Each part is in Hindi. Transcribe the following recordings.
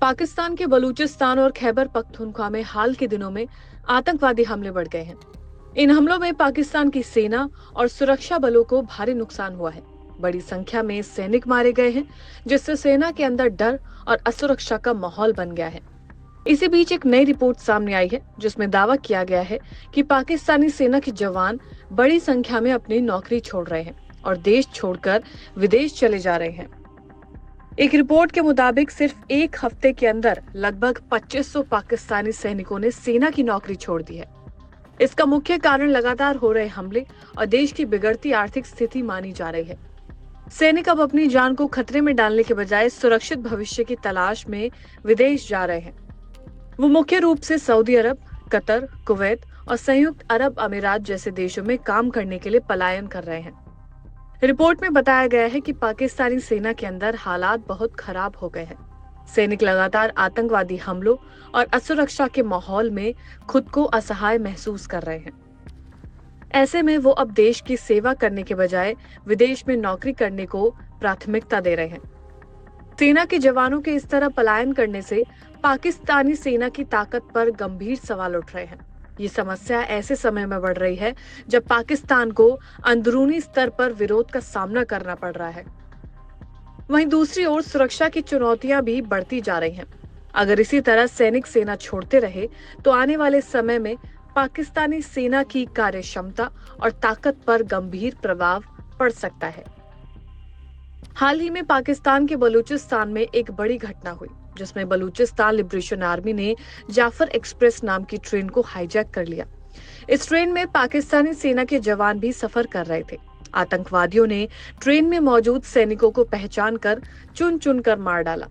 पाकिस्तान के बलूचिस्तान और खैबर पख्तूनख्वा में हाल के दिनों में आतंकवादी हमले बढ़ गए हैं। इन हमलों में पाकिस्तान की सेना और सुरक्षा बलों को भारी नुकसान हुआ है। बड़ी संख्या में सैनिक मारे गए हैं, जिससे सेना के अंदर डर और असुरक्षा का माहौल बन गया है। इसी बीच एक नई रिपोर्ट सामने आई है, जिसमें दावा किया गया है कि पाकिस्तानी सेना के जवान बड़ी संख्या में अपनी नौकरी छोड़ रहे हैं और देश छोड़कर विदेश चले जा रहे हैं। एक रिपोर्ट के मुताबिक सिर्फ एक हफ्ते के अंदर लगभग 2500 पाकिस्तानी सैनिकों ने सेना की नौकरी छोड़ दी है। इसका मुख्य कारण लगातार हो रहे हमले और देश की बिगड़ती आर्थिक स्थिति मानी जा रही है। सैनिक अब अपनी जान को खतरे में डालने के बजाय सुरक्षित भविष्य की तलाश में विदेश जा रहे हैं। वो मुख्य रूप से सऊदी अरब, कतर, कुवैत और संयुक्त अरब अमीरात जैसे देशों में काम करने के लिए पलायन कर रहे हैं। रिपोर्ट में बताया गया है कि पाकिस्तानी सेना के अंदर हालात बहुत खराब हो गए हैं। सैनिक लगातार आतंकवादी हमलों और असुरक्षा के माहौल में खुद को असहाय महसूस कर रहे हैं। ऐसे में वो अब देश की सेवा करने के बजाय विदेश में नौकरी करने को प्राथमिकता दे रहे हैं। सेना के जवानों के इस तरह पलायन करने से पाकिस्तानी सेना की ताकत पर गंभीर सवाल उठ रहे हैं। ये समस्या ऐसे समय में बढ़ रही है जब पाकिस्तान को अंदरूनी स्तर पर विरोध का सामना करना पड़ रहा है। वहीं दूसरी ओर सुरक्षा की चुनौतियां भी बढ़ती जा रही हैं। अगर इसी तरह सैनिक सेना छोड़ते रहे तो आने वाले समय में पाकिस्तानी सेना की कार्यक्षमता और ताकत पर गंभीर प्रभाव पड़ सकता है। हाल ही में पाकिस्तान के बलूचिस्तान में एक बड़ी घटना हुई, जिसमें बलूचिस्तान लिबरेशन आर्मी ने जाफर एक्सप्रेस नाम की ट्रेन को हाईजैक कर लिया। इस ट्रेन में पाकिस्तानी सेना के जवान भी सफर कर रहे थे। आतंकवादियों ने ट्रेन में मौजूद सैनिकों को पहचान कर चुन चुन कर मार डाला।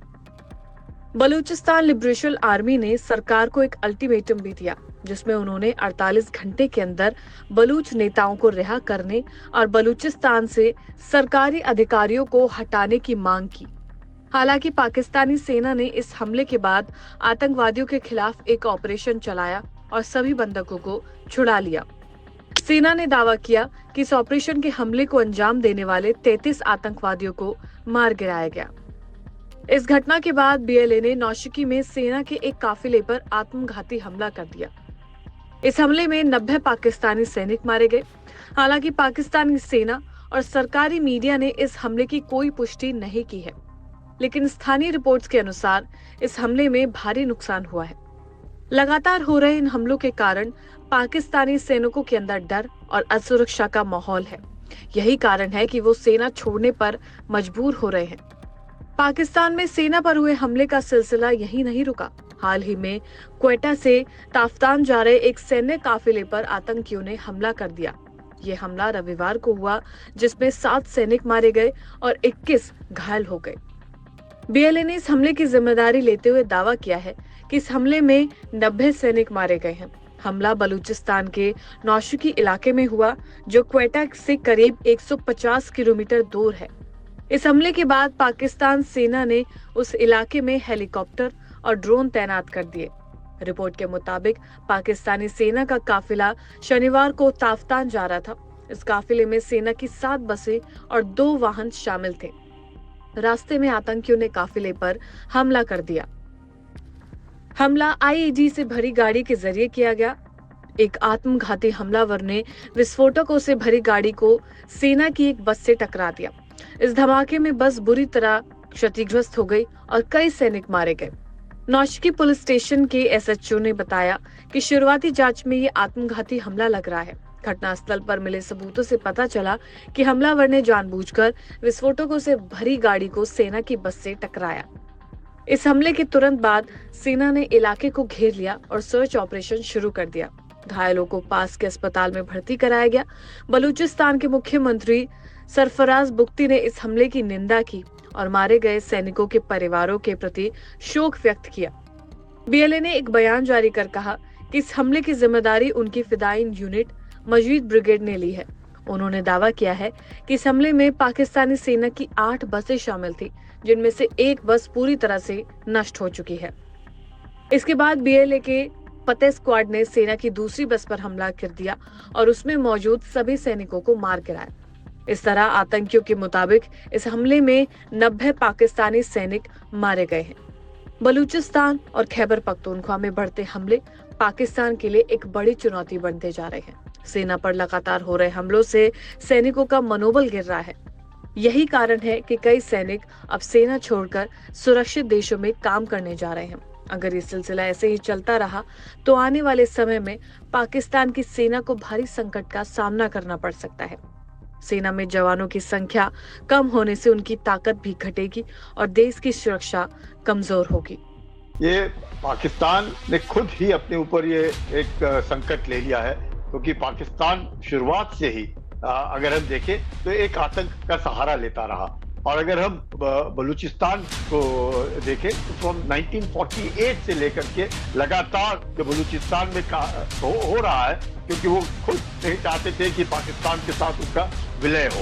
बलूचिस्तान लिबरेशन आर्मी ने सरकार को एक अल्टीमेटम भी दिया, जिसमें उन्होंने 48 घंटे के अंदर बलूच नेताओं को रिहा करने और बलूचिस्तान से सरकारी अधिकारियों को हटाने की मांग की। हालांकि पाकिस्तानी सेना ने इस हमले के बाद आतंकवादियों के खिलाफ एक ऑपरेशन चलाया और सभी बंधकों को छुड़ा लिया। सेना ने दावा किया कि इस ऑपरेशन के हमले को अंजाम देने वाले 33 आतंकवादियों को मार गिराया गया। इस घटना के बाद बीएलए ने नौशिकी में सेना के एक काफिले पर आत्मघाती हमला कर दिया। इस हमले में 90 पाकिस्तानी सैनिक मारे गए। हालांकि पाकिस्तानी सेना और सरकारी मीडिया ने इस हमले की कोई पुष्टि नहीं की है, लेकिन स्थानीय रिपोर्ट्स के अनुसार इस हमले में भारी नुकसान हुआ है। लगातार हो रहे इन हमलों के कारण पाकिस्तानी सैनिकों के अंदर डर और असुरक्षा का माहौल है। यही कारण है कि वो सेना छोड़ने पर मजबूर हो रहे हैं। पाकिस्तान में सेना पर हुए हमले का सिलसिला यही नहीं रुका। हाल ही में क्वेटा से ताफ्तान जा रहे एक सैन्य काफिले पर आतंकियों ने हमला कर दिया। ये हमला रविवार को हुआ, जिसमें 7 सैनिक मारे गए और 21 घायल हो गए। बीएलए ने इस हमले की जिम्मेदारी लेते हुए दावा किया है कि इस हमले में 90 सैनिक मारे गए हैं। हमला बलूचिस्तान के नौशिकी इलाके में हुआ, जो क्वेटा से करीब 150 किलोमीटर दूर है। इस हमले के बाद पाकिस्तान सेना ने उस इलाके में हेलीकॉप्टर और ड्रोन तैनात कर दिए। रिपोर्ट के मुताबिक पाकिस्तानी सेना का काफिला शनिवार को ताफ्तान जा रहा था। इस काफिले में सेना की 7 बसें और 2 वाहन शामिल थे। रास्ते में आतंकियों ने काफिले पर हमला कर दिया। हमला आईईडी से भरी गाड़ी के जरिए किया गया। एक आत्मघाती हमलावर ने विस्फोटकों से भरी गाड़ी को सेना की एक बस से टकरा दिया। इस धमाके में बस बुरी तरह क्षतिग्रस्त हो गई और कई सैनिक मारे गए। नौशिकी पुलिस स्टेशन के एसएचओ ने बताया कि शुरुआती जांच में ये आत्मघाती हमला लग रहा है। घटनास्थल पर मिले सबूतों से पता चला कि हमलावर ने जानबूझकर विस्फोटकों से भरी गाड़ी को सेना की बस से टकराया। इस हमले के तुरंत बाद सेना ने इलाके को घेर लिया और सर्च ऑपरेशन शुरू कर दिया। घायलों को पास के अस्पताल में भर्ती कराया गया। बलूचिस्तान के मुख्यमंत्री सरफराज बुख्ती ने इस हमले की निंदा की और मारे गए सैनिकों के परिवारों के प्रति शोक व्यक्त किया। बीएलए ने एक बयान जारी कर कहा कि इस हमले की जिम्मेदारी उनकी फिदायीन यूनिट मजीद ब्रिगेड ने ली है। उन्होंने दावा किया है कि इस हमले में पाकिस्तानी सेना की 8 बसें शामिल थी, जिनमें से एक बस पूरी तरह से नष्ट हो चुकी है। इसके बाद बीएलए के फतेह स्क्वाड ने सेना की दूसरी बस पर हमला कर दिया और उसमें मौजूद सभी सैनिकों को मार गिराया। इस तरह आतंकियों के मुताबिक इस हमले में 90 पाकिस्तानी सैनिक मारे गए हैं। बलूचिस्तान और खैबर पख्तूनख्वा में बढ़ते हमले पाकिस्तान के लिए एक बड़ी चुनौती बनते जा रहे हैं। सेना पर लगातार हो रहे हमलों से सैनिकों का मनोबल गिर रहा है। यही कारण है कि कई सैनिक अब सेना छोड़कर सुरक्षित देशों में काम करने जा रहे हैं। अगर ये सिलसिला ऐसे ही चलता रहा तो आने वाले समय में पाकिस्तान की सेना को भारी संकट का सामना करना पड़ सकता है। सेना में जवानों की संख्या कम होने से उनकी ताकत भी घटेगी और देश की सुरक्षा कमजोर होगी। ये पाकिस्तान ने खुद ही अपने ऊपर ये एक संकट ले लिया है, क्योंकि पाकिस्तान शुरुआत से ही अगर हम देखें तो एक आतंक का सहारा लेता रहा। और अगर हम बलूचिस्तान को देखें तो हम 1948 से लेकर के लगातार जो बलूचिस्तान में हो रहा है, क्योंकि वो खुद नहीं चाहते थे कि पाकिस्तान के साथ उसका विलय हो।